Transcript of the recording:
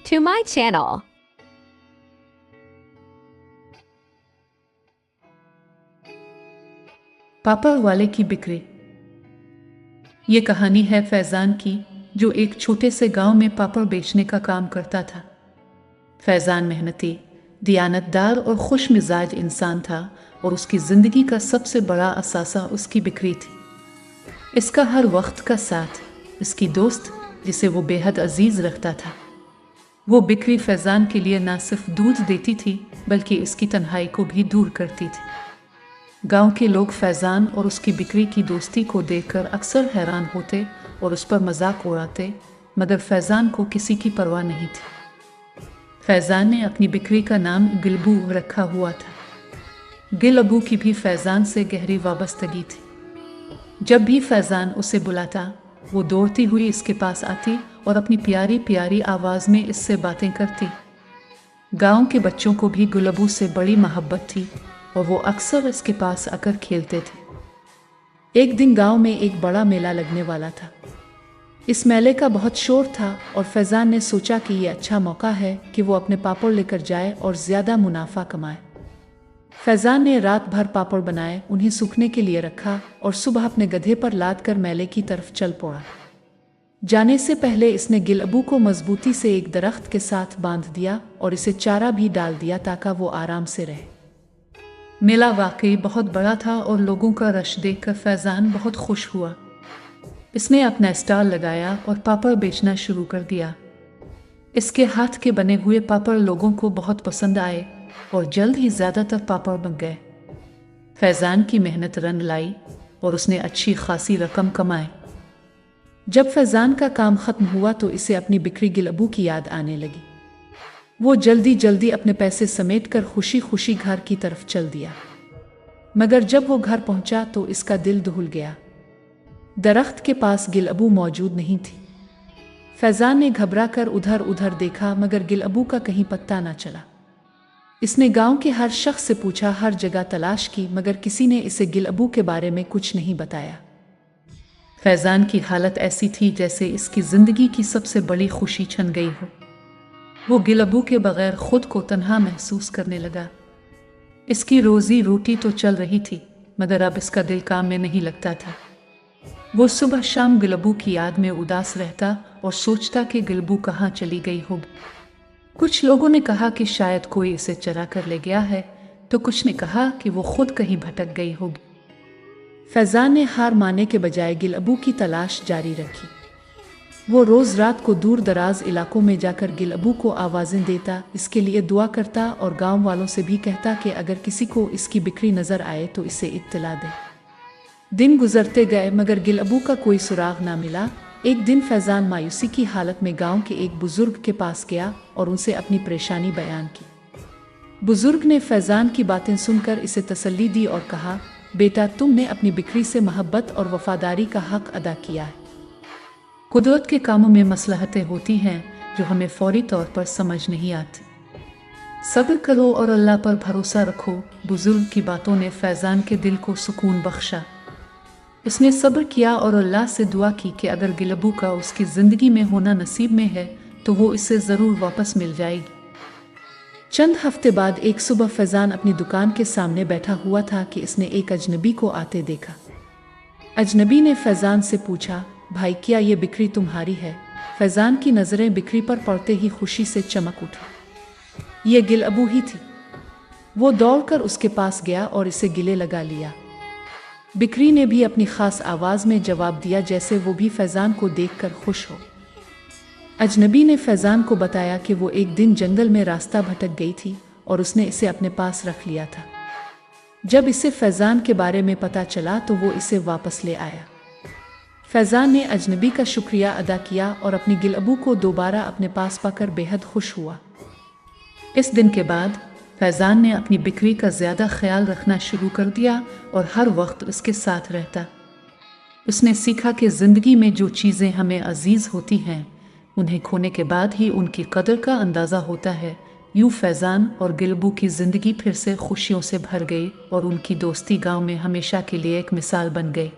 to my channel. पापड़ वाले की बिक्री। ये कहानी है फैज़ान की, जो एक छोटे से गांव में पापड़ बेचने का काम करता था। फैज़ान मेहनती, दियानतदार और खुश मिजाज इंसान था और उसकी ज़िंदगी का सबसे बड़ा असासा उसकी बिक्री थी। इसका हर वक्त का साथ, इसकी दोस्त जिसे वो बेहद अजीज़ रखता था। वो बिक्री फैज़ान के लिए ना सिर्फ दूध देती थी बल्कि इसकी तन्हाई को भी दूर करती थी। गांव के लोग फैज़ान और उसकी बिक्री की दोस्ती को देखकर अक्सर हैरान होते और उस पर मजाक उड़ाते, मगर फैज़ान को किसी की परवाह नहीं थी। फैज़ान ने अपनी बिक्री का नाम गिलबू रखा हुआ था। गिलबू की भी फैज़ान से गहरी वाबस्तगी थी। जब भी फैज़ान उसे बुलाता, वो दौड़ती हुई इसके पास आती और अपनी प्यारी प्यारी आवाज़ में इससे बातें करती। गांव के बच्चों को भी गिलबू से बड़ी मोहब्बत थी और वो अक्सर इसके पास आकर खेलते थे। एक दिन गांव में एक बड़ा मेला लगने वाला था। इस मेले का बहुत शोर था और फैज़ान ने सोचा कि ये अच्छा मौका है कि वो अपने पापड़ लेकर जाए और ज़्यादा मुनाफा कमाए। फैज़ान ने रात भर पापड़ बनाए, उन्हें सूखने के लिए रखा और सुबह अपने गधे पर लाद कर मेले की तरफ चल पड़ा। जाने से पहले इसने गिलबू को मजबूती से एक दरख्त के साथ बांध दिया और इसे चारा भी डाल दिया ताकि वो आराम से रहे। मेला वाकई बहुत बड़ा था और लोगों का रश देखकर फैज़ान बहुत खुश हुआ। इसने अपना स्टॉल लगाया और पापड़ बेचना शुरू कर दिया। इसके हाथ के बने हुए पापड़ लोगों को बहुत पसंद आए और जल्द ही ज़्यादातर पापड़ बन गए। फैज़ान की मेहनत रंग लाई और उसने अच्छी खासी रकम कमाई। जब फैज़ान का काम ख़त्म हुआ तो इसे अपनी बिक्री गिलबू की याद आने लगी। वो जल्दी जल्दी अपने पैसे समेट कर खुशी खुशी घर की तरफ चल दिया, मगर जब वो घर पहुंचा तो इसका दिल दहल गया। दरख्त के पास गिलबू मौजूद नहीं थी। फैज़ान ने घबरा कर उधर उधर देखा, मगर गिलबू का कहीं पत्ता न चला। इसने गांव के हर शख्स से पूछा, हर जगह तलाश की, मगर किसी ने इसे गिलबू के बारे में कुछ नहीं बताया। फैज़ान की हालत ऐसी थी जैसे इसकी ज़िंदगी की सबसे बड़ी खुशी छिन गई हो। वो गिलबू के बगैर खुद को तन्हा महसूस करने लगा। इसकी रोजी रोटी तो चल रही थी, मगर अब इसका दिल काम में नहीं लगता था। वो सुबह शाम गिलबू की याद में उदास रहता और सोचता कि गिलबू कहाँ चली गई होगी। कुछ लोगों ने कहा कि शायद कोई इसे चरा कर ले गया है, तो कुछ ने कहा कि वो खुद कहीं भटक गई होगी। फैज़ान ने हार मानने के बजाय गिलबू की तलाश जारी रखी। वो रोज़ रात को दूर दराज इलाकों में जाकर गिलबू को आवाज़ें देता, इसके लिए दुआ करता और गांव वालों से भी कहता कि अगर किसी को इसकी बिक्री नज़र आए तो इसे इत्तला दे। दिन गुजरते गए मगर गिलबू का कोई सुराग ना मिला। एक दिन फैज़ान मायूसी की हालत में गांव के एक बुजुर्ग के पास गया और उनसे अपनी परेशानी बयान की। बुजुर्ग ने फैज़ान की बातें सुनकर इसे तसल्ली दी और कहा, बेटा, तुमने अपनी बिक्री से मोहब्बत और वफादारी का हक अदा किया है। कुदरत के कामों में मसलहतें होती हैं जो हमें फौरी तौर पर समझ नहीं आती। सब्र करो और अल्लाह पर भरोसा रखो। बुजुर्ग की बातों ने फैज़ान के दिल को सुकून बख्शा। उसने सब्र किया और अल्लाह से दुआ की कि अगर गिलबू का उसकी ज़िंदगी में होना नसीब में है तो वो इसे ज़रूर वापस मिल जाएगी। चंद हफ्ते बाद एक सुबह फैज़ान अपनी दुकान के सामने बैठा हुआ था कि इसने एक अजनबी को आते देखा। अजनबी ने फैज़ान से पूछा, भाई, क्या ये बिक्री तुम्हारी है? फैज़ान की नज़रें बिक्री पर पड़ते ही खुशी से चमक उठी। ये गिलबू ही थी। वो दौड़कर उसके पास गया और इसे गिले लगा लिया। बिक्री ने भी अपनी ख़ास आवाज़ में जवाब दिया, जैसे वो भी फैज़ान को देखकर खुश हो। अजनबी ने फैज़ान को बताया कि वो एक दिन जंगल में रास्ता भटक गई थी और उसने इसे अपने पास रख लिया था। जब इसे फैज़ान के बारे में पता चला तो वो इसे वापस ले आया। फैज़ान ने अजनबी का शुक्रिया अदा किया और अपनी गिलबू को दोबारा अपने पास पाकर बेहद खुश हुआ। इस दिन के बाद फैज़ान ने अपनी बिक्री का ज़्यादा ख्याल रखना शुरू कर दिया और हर वक्त उसके साथ रहता। उसने सीखा कि ज़िंदगी में जो चीज़ें हमें अजीज़ होती हैं, उन्हें खोने के बाद ही उनकी कदर का अंदाज़ा होता है। यूँ फैज़ान और गिलबू की ज़िंदगी फिर से खुशियों से भर गई और उनकी दोस्ती गांव में हमेशा के लिए एक मिसाल बन गई।